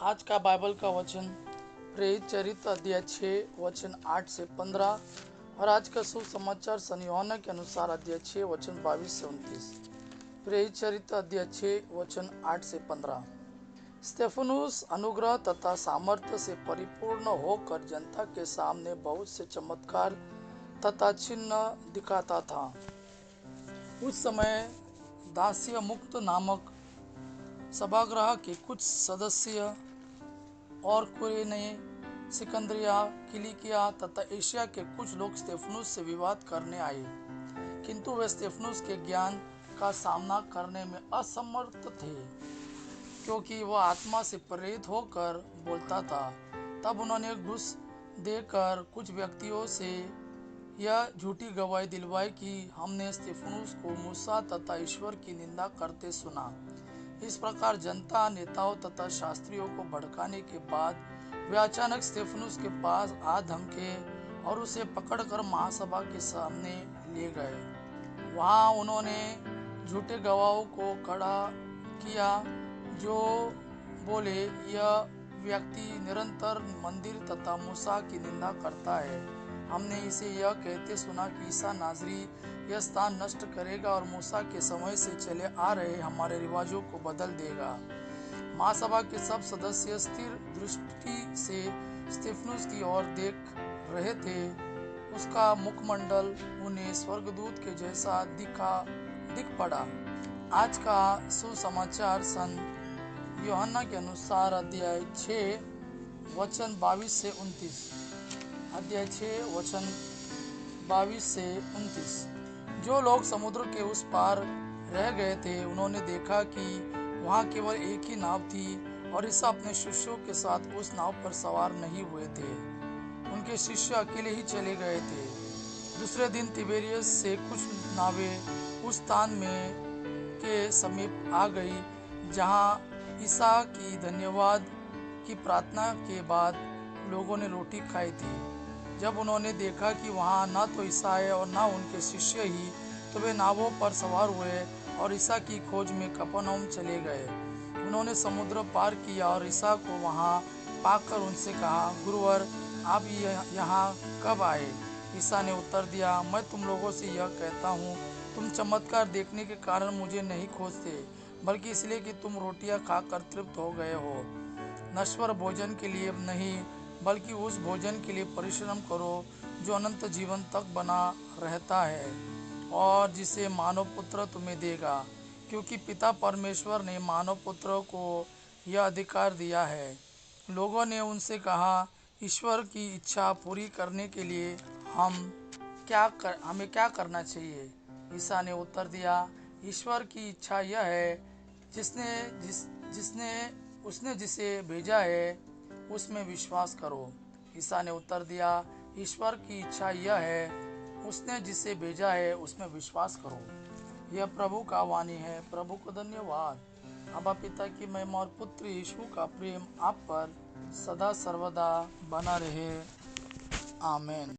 आज का बाइबल का वचन प्रेरित चरित्र अध्याय 6 वचन 8 से 15 और आज का सुसमाचार सन यूहन्ना के अनुसार अध्याय 6 वचन 22 से 29। प्रेरित चरित्र अध्याय 6 वचन 8 से 15। स्तेफनुस अनुग्रह तथा सामर्थ्य से परिपूर्ण होकर जनता के सामने बहुत से चमत्कार तथा चिन्ह दिखाता था। उस समय दास्य मुक्त नामक सभागृह के कुछ सदस्य और कुरेने, सिकंदरिया, किलिकिया तथा एशिया के कुछ लोग स्तेफनुस से विवाद करने आए, किंतु वे स्तेफनुस के ज्ञान का सामना करने में असमर्थ थे, क्योंकि वह आत्मा से प्रेरित होकर बोलता था। तब उन्होंने घूस देकर कुछ व्यक्तियों से यह झूठी गवाही दिलवाई कि हमने स्तेफनुस को मूसा तथा ईश्वर की निंदा करते सुना। इस प्रकार जनता, नेताओं तथा शास्त्रियों को भड़काने के बाद वे अचानक स्तेफनुस के पास आ धमके और उसे पकड़कर महासभा के सामने ले गए। वहां उन्होंने झूठे गवाहों को खड़ा किया जो बोले, यह व्यक्ति निरंतर मंदिर तथा मूसा की निंदा करता है। हमने इसे यह कहते सुना कि ईसा नाज़री यह स्थान नष्ट करेगा और मूसा के समय से चले आ रहे हमारे रिवाजों को बदल देगा। महासभा के सब सदस्य स्थिर दृष्टि से स्तेफनुस की ओर देख रहे थे। उसका मुखमंडल उन्हें स्वर्गदूत के जैसा दिख पड़ा। आज का सुसमाचार सन यूहन्ना के अनुसार अध्याय 6 वचन 22 से 29। अध्याय 6 वचन 22 से 29। जो लोग समुद्र के उस पार रह गए थे, उन्होंने देखा कि वहां केवल एक ही नाव थी और ईसा अपने शिष्यों के साथ उस नाव पर सवार नहीं हुए थे। उनके शिष्य अकेले ही चले गए थे। दूसरे दिन तिबेरियस से कुछ नावें उस स्थान में के समीप आ गई जहां ईसा की धन्यवाद की प्रार्थना के बाद लोगों ने रोटी खाई थी। जब उन्होंने देखा कि वहां न तो ईसा है और न उनके शिष्य ही, तो वे नावों पर सवार हुए और ईसा की खोज में कफरनहूम चले गए। उन्होंने समुद्र पार किया और ईसा को वहां पाकर उनसे कहा, गुरुवर, आप यहाँ कब आए? ईसा ने उत्तर दिया, मैं तुम लोगों से यह कहता हूँ, तुम चमत्कार देखने के कारण मुझे नहीं खोजते, बल्कि इसलिए कि तुम रोटियां खाकर तृप्त हो गए हो। नश्वर भोजन के लिए नहीं, बल्कि उस भोजन के लिए परिश्रम करो जो अनंत जीवन तक बना रहता है और जिसे मानव पुत्र तुम्हें देगा, क्योंकि पिता परमेश्वर ने मानव पुत्र को यह अधिकार दिया है। लोगों ने उनसे कहा, ईश्वर की इच्छा पूरी करने के लिए हमें क्या करना चाहिए? ईसा ने उत्तर दिया, ईश्वर की इच्छा यह है, उसने जिसे भेजा है उसमें विश्वास करो। ईसा ने उत्तर दिया, ईश्वर की इच्छा यह है, उसने जिसे भेजा है उसमें विश्वास करो। यह प्रभु का वाणी है। प्रभु को धन्यवाद। अबा पिता की महिमा और पुत्र यीशु का प्रेम आप पर सदा सर्वदा बना रहे। आमीन।